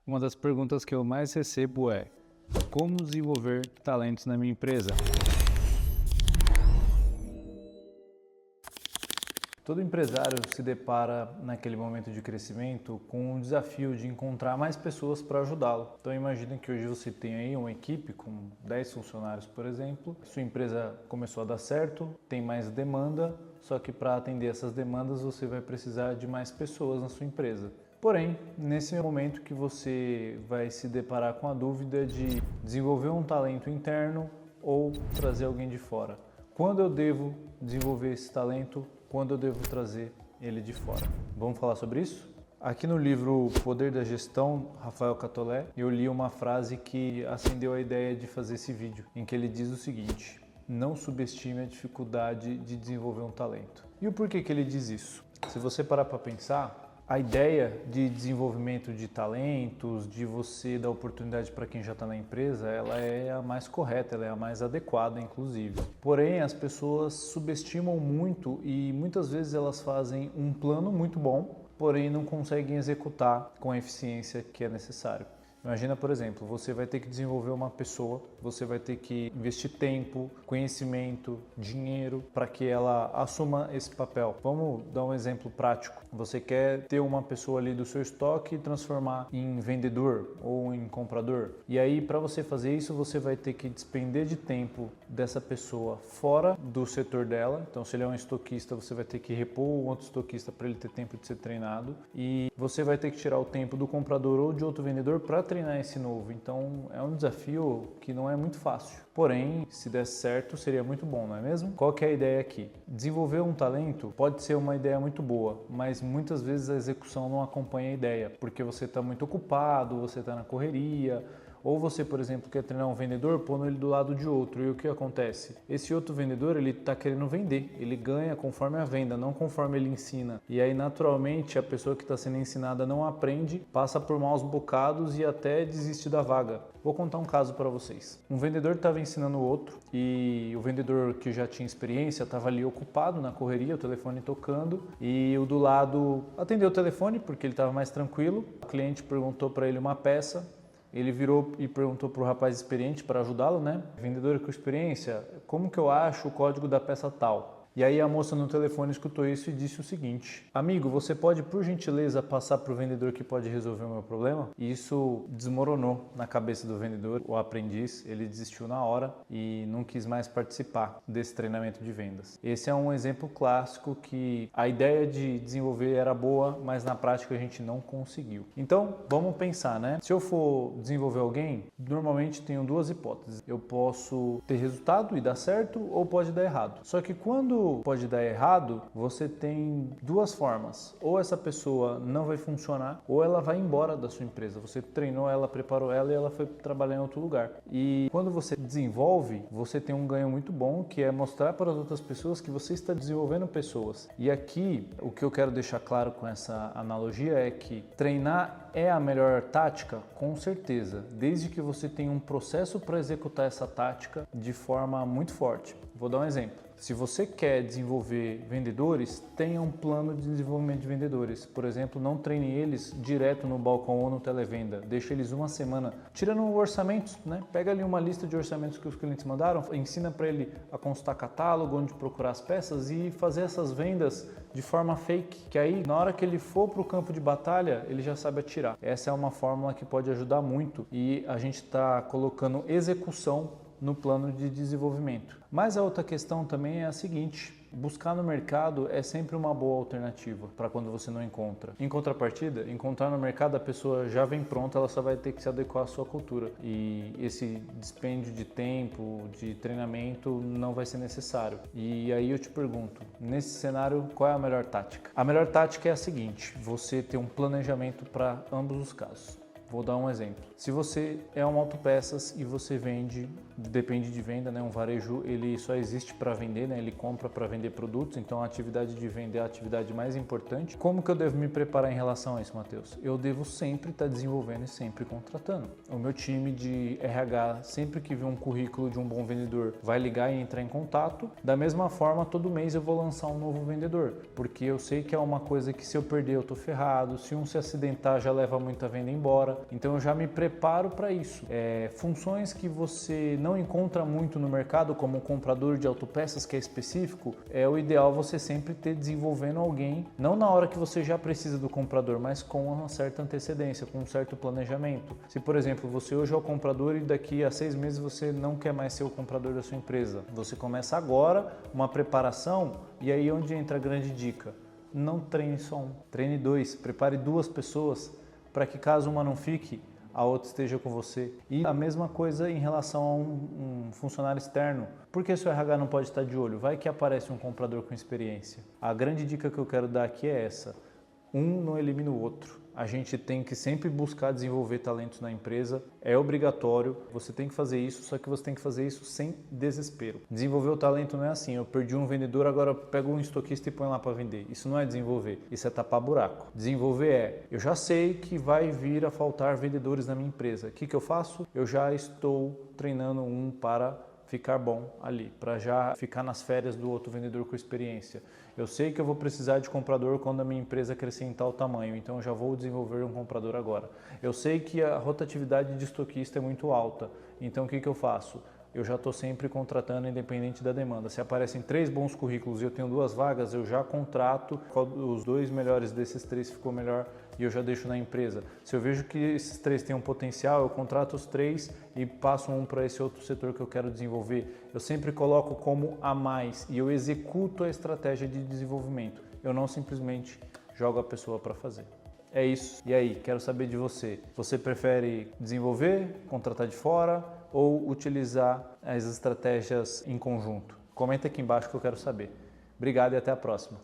Uma das perguntas que eu mais recebo é: como desenvolver talentos na minha empresa? Todo empresário se depara naquele momento de crescimento com o desafio de encontrar mais pessoas para ajudá-lo. Então imagina que hoje você tem aí uma equipe com 10 funcionários, por exemplo. Sua empresa começou a dar certo, tem mais demanda, só que para atender essas demandas você vai precisar de mais pessoas na sua empresa. Porém, nesse momento que você vai se deparar com a dúvida de desenvolver um talento interno ou trazer alguém de fora. Quando eu devo desenvolver esse talento? Quando eu devo trazer ele de fora? Vamos falar sobre isso? Aqui no livro Poder da Gestão, Rafael Catolé, eu li uma frase que acendeu a ideia de fazer esse vídeo, em que ele diz o seguinte: não subestime a dificuldade de desenvolver um talento. E o porquê que ele diz isso? Se você parar para pensar, a ideia de desenvolvimento de talentos, de você dar oportunidade para quem já está na empresa, ela é a mais correta, ela é a mais adequada, inclusive. Porém, as pessoas subestimam muito e muitas vezes elas fazem um plano muito bom, porém não conseguem executar com a eficiência que é necessário. Imagina, por exemplo, você vai ter que desenvolver uma pessoa, você vai ter que investir tempo, conhecimento, dinheiro para que ela assuma esse papel. Vamos dar um exemplo prático. Você quer ter uma pessoa ali do seu estoque e transformar em vendedor ou em comprador. E aí, para você fazer isso, você vai ter que despender de tempo dessa pessoa fora do setor dela. Então, se ele é um estoquista, você vai ter que repor um outro estoquista para ele ter tempo de ser treinado. E você vai ter que tirar o tempo do comprador ou de outro vendedor para treinar esse novo. Então é um desafio que não é muito fácil. Porém, se der certo, seria muito bom, não é mesmo? Qual que é a ideia aqui? Desenvolver um talento pode ser uma ideia muito boa, mas muitas vezes a execução não acompanha a ideia, porque você está muito ocupado, você está na correria. Ou você, por exemplo, quer treinar um vendedor, pondo ele do lado de outro. E o que acontece? Esse outro vendedor, ele está querendo vender. Ele ganha conforme a venda, não conforme ele ensina. E aí, naturalmente, a pessoa que está sendo ensinada não aprende, passa por maus bocados e até desiste da vaga. Vou contar um caso para vocês. Um vendedor estava ensinando o outro e o vendedor que já tinha experiência estava ali ocupado na correria, o telefone tocando, e o do lado atendeu o telefone porque ele estava mais tranquilo. O cliente perguntou para ele uma peça. Ele virou e perguntou para o rapaz experiente para ajudá-lo, né? Vendedor com experiência, como que eu acho o código da peça tal? E aí a moça no telefone escutou isso e disse o seguinte: amigo, você pode por gentileza passar para o vendedor que pode resolver o meu problema? E isso desmoronou na cabeça do vendedor, o aprendiz. Ele desistiu na hora e não quis mais participar desse treinamento de vendas. Esse é um exemplo clássico que a ideia de desenvolver era boa, mas na prática a gente não conseguiu. Então vamos pensar, né? Se eu for desenvolver alguém, normalmente tenho duas hipóteses. Eu posso ter resultado e dar certo, ou pode dar errado. Só que quando pode dar errado, você tem duas formas: ou essa pessoa não vai funcionar, ou ela vai embora da sua empresa. Você treinou ela, preparou ela e ela foi trabalhar em outro lugar. E quando você desenvolve, você tem um ganho muito bom, que é mostrar para as outras pessoas que você está desenvolvendo pessoas. E aqui, o que eu quero deixar claro com essa analogia é que treinar é a melhor tática? Com certeza, desde que você tenha um processo para executar essa tática de forma muito forte. Vou dar um exemplo. Se você quer desenvolver vendedores, tenha um plano de desenvolvimento de vendedores. Por exemplo, não treine eles direto no balcão ou no televenda. Deixa eles uma semana tirando orçamentos, né? Pega ali uma lista de orçamentos que os clientes mandaram, ensina para ele a consultar catálogo, onde procurar as peças e fazer essas vendas de forma fake, que aí na hora que ele for para o campo de batalha, ele já sabe atirar. Essa é uma fórmula que pode ajudar muito e a gente está colocando execução no plano de desenvolvimento. Mas a outra questão também é a seguinte: buscar no mercado é sempre uma boa alternativa para quando você não encontra. Em contrapartida, encontrar no mercado, a pessoa já vem pronta, ela só vai ter que se adequar à sua cultura. E esse dispêndio de tempo, de treinamento não vai ser necessário. E aí eu te pergunto, nesse cenário, qual é a melhor tática? A melhor tática é a seguinte: você ter um planejamento para ambos os casos. Vou dar um exemplo. Se você é um autopeças e você vende, depende de venda, né? Um varejo, ele só existe para vender, né? Ele compra para vender produtos, então a atividade de venda é a atividade mais importante. Como que eu devo me preparar em relação a isso, Matheus? Eu devo sempre estar desenvolvendo e sempre contratando. O meu time de RH, sempre que vê um currículo de um bom vendedor, vai ligar e entrar em contato. Da mesma forma, todo mês eu vou lançar um novo vendedor, porque eu sei que é uma coisa que se eu perder eu tô ferrado, se um se acidentar já leva muita venda embora. hora, então eu já me preparo para isso. Funções que você não encontra muito no mercado, como um comprador de autopeças que é específico, é o ideal você sempre ter desenvolvendo alguém, não na hora que você já precisa do comprador, mas com uma certa antecedência, com um certo planejamento. Se, por exemplo, você hoje é o comprador e daqui a 6 meses você não quer mais ser o comprador da sua empresa, você começa agora uma preparação e aí onde entra a grande dica. Não treine só um, treine 2, prepare 2 pessoas para que caso uma não fique, a outra esteja com você. E a mesma coisa em relação a um funcionário externo. Por que seu RH não pode estar de olho? Vai que aparece um comprador com experiência. A grande dica que eu quero dar aqui é essa. Um não elimina o outro. A gente tem que sempre buscar desenvolver talentos na empresa, é obrigatório, você tem que fazer isso, só que você tem que fazer isso sem desespero. Desenvolver o talento não é assim, eu perdi um vendedor, agora eu pego um estoquista e põe lá para vender. Isso não é desenvolver, isso é tapar buraco. Desenvolver eu já sei que vai vir a faltar vendedores na minha empresa. O que eu faço? Eu já estou treinando um para ficar bom ali, para já ficar nas férias do outro vendedor com experiência. Eu sei que eu vou precisar de comprador quando a minha empresa crescer em tal tamanho, então eu já vou desenvolver um comprador agora. Eu sei que a rotatividade de estoquista é muito alta, então o que eu faço? Eu já estou sempre contratando independente da demanda. Se aparecem 3 bons currículos e eu tenho 2 vagas, eu já contrato os 2 melhores desses 3 ficou melhor e eu já deixo na empresa. Se eu vejo que esses 3 têm um potencial, eu contrato os 3 e passo um para esse outro setor que eu quero desenvolver. Eu sempre coloco como a mais e eu executo a estratégia de desenvolvimento. Eu não simplesmente jogo a pessoa para fazer. É isso. E aí, quero saber de você. Você prefere desenvolver, contratar de fora ou utilizar as estratégias em conjunto? Comenta aqui embaixo que eu quero saber. Obrigado e até a próxima.